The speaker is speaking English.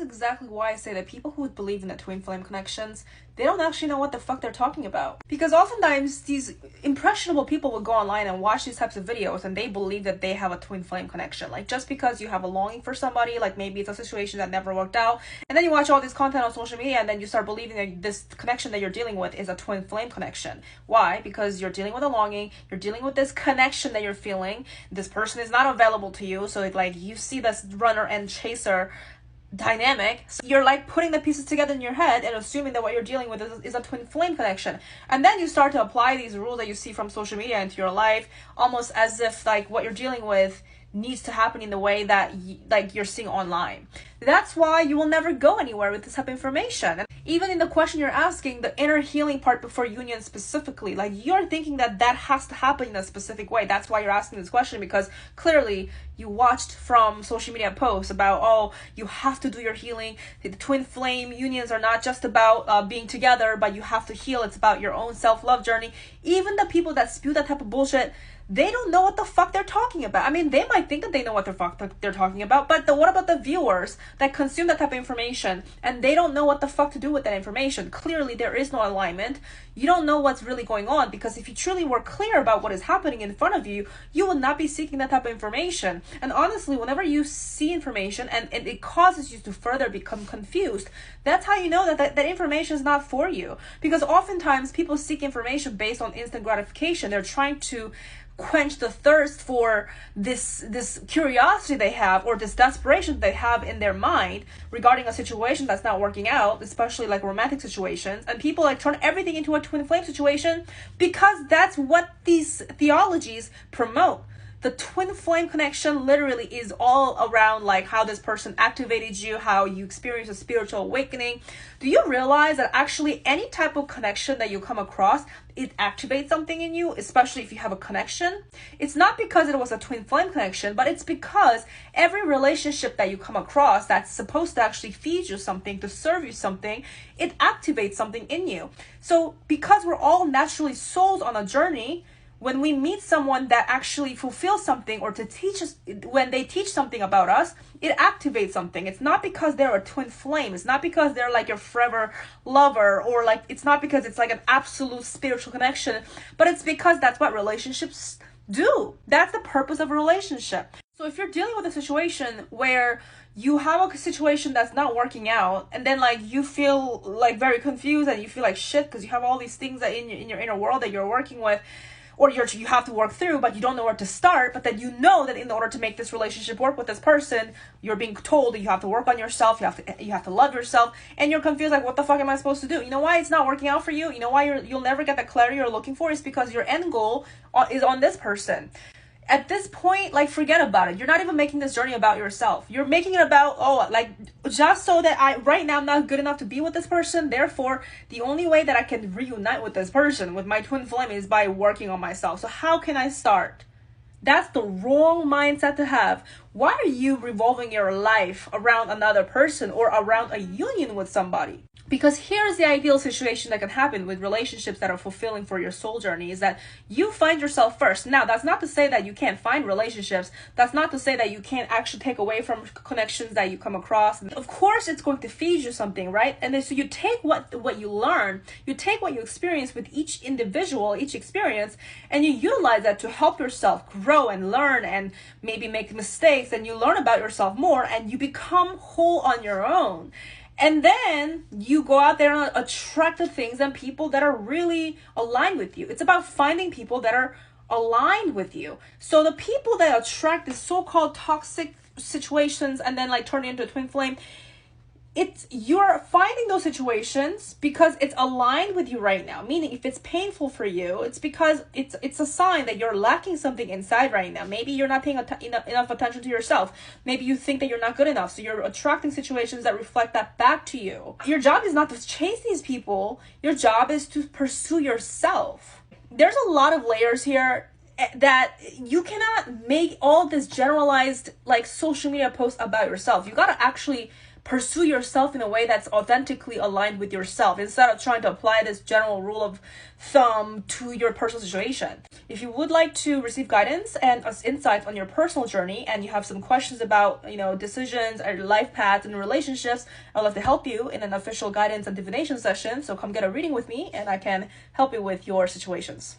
exactly why I say that people who believe in the twin flame connections, they don't actually know what the fuck they're talking about. Because oftentimes these impressionable people will go online and watch these types of videos and they believe that they have a twin flame connection. Like, just because you have a longing for somebody, like maybe it's a situation that never worked out, and then you watch all this content on social media and then you start believing that this connection that you're dealing with is a twin flame connection. Why? Because you're dealing with a longing, you're dealing with this connection that you're feeling, this person is not available to you, so like you see this runner and chaser dynamic, so you're like putting the pieces together in your head and assuming that what you're dealing with is a twin flame connection, and then you start to apply these rules that you see from social media into your life, almost as if like what you're dealing with needs to happen in the way that like you're seeing online. That's why you will never go anywhere with this type of information. And even in the question you're asking, the inner healing part before union specifically, like you're thinking that that has to happen in a specific way. That's why you're asking this question, because clearly you watched from social media posts about, oh, you have to do your healing. The twin flame unions are not just about being together, but you have to heal. It's about your own self-love journey. Even the people that spew that type of bullshit, they don't know what the fuck they're talking about. I mean, they might think that they know what the fuck they're talking about, but what about the viewers that consume that type of information and they don't know what the fuck to do with that information? Clearly, there is no alignment. You don't know what's really going on, because if you truly were clear about what is happening in front of you, you would not be seeking that type of information. And honestly, whenever you see information and it causes you to further become confused, that's how you know that information is not for you. Because oftentimes people seek information based on instant gratification. They're trying to quench the thirst for this curiosity they have, or this desperation they have in their mind regarding a situation that's not working out, especially like romantic situations. And people like turn everything into a twin flame situation because that's what these theologies promote. The twin flame connection literally is all around like how this person activated you, how you experience a spiritual awakening. Do you realize that actually any type of connection that you come across, it activates something in you, especially if you have a connection? It's not because it was a twin flame connection, but it's because every relationship that you come across that's supposed to actually feed you something, to serve you something, it activates something in you. So because we're all naturally souls on a journey, when we meet someone that actually fulfills something, or to teach us, when they teach something about us, it activates something. It's not because they're a twin flame. It's not because they're like your forever lover, or like it's not because it's like an absolute spiritual connection, but it's because that's what relationships do. That's the purpose of a relationship. So if you're dealing with a situation where you have a situation that's not working out, and then like you feel like very confused and you feel like shit because you have all these things that in your inner world that you're working with, or you have to work through, but you don't know where to start, but then you know that in order to make this relationship work with this person, you're being told that you have to work on yourself, you have to love yourself, and you're confused like, what the fuck am I supposed to do? You know why it's not working out for you? You know why you'll never get the clarity you're looking for? Is because your end goal is on this person. At this point, like, forget about it. You're not even making this journey about yourself. You're making it about, oh, like, just so that right now I'm not good enough to be with this person. Therefore, the only way that I can reunite with this person, with my twin flame, is by working on myself. So how can I start? That's the wrong mindset to have. Why are you revolving your life around another person or around a union with somebody? Because here's the ideal situation that can happen with relationships that are fulfilling for your soul journey, is that you find yourself first. Now, that's not to say that you can't find relationships. That's not to say that you can't actually take away from connections that you come across. Of course, it's going to feed you something, right? And then so you take what you learn, you take what you experience with each individual, each experience, and you utilize that to help yourself grow and learn and maybe make mistakes, and you learn about yourself more and you become whole on your own. And then you go out there and attract the things and people that are really aligned with you. It's about finding people that are aligned with you. So the people that attract these so-called toxic situations and then like turn into a twin flame, you're finding those situations because it's aligned with you right now. Meaning, if it's painful for you, it's because it's a sign that you're lacking something inside right now. Maybe you're not paying enough attention to yourself. Maybe you think that you're not good enough. So you're attracting situations that reflect that back to you. Your job is not to chase these people. Your job is to pursue yourself. There's a lot of layers here that you cannot make all this generalized like social media posts about yourself. You got to actually pursue yourself in a way that's authentically aligned with yourself, instead of trying to apply this general rule of thumb to your personal situation. If you would like to receive guidance and insights on your personal journey, and you have some questions about, decisions or life paths and relationships, I'd love to help you in an official guidance and divination session. So come get a reading with me and I can help you with your situations.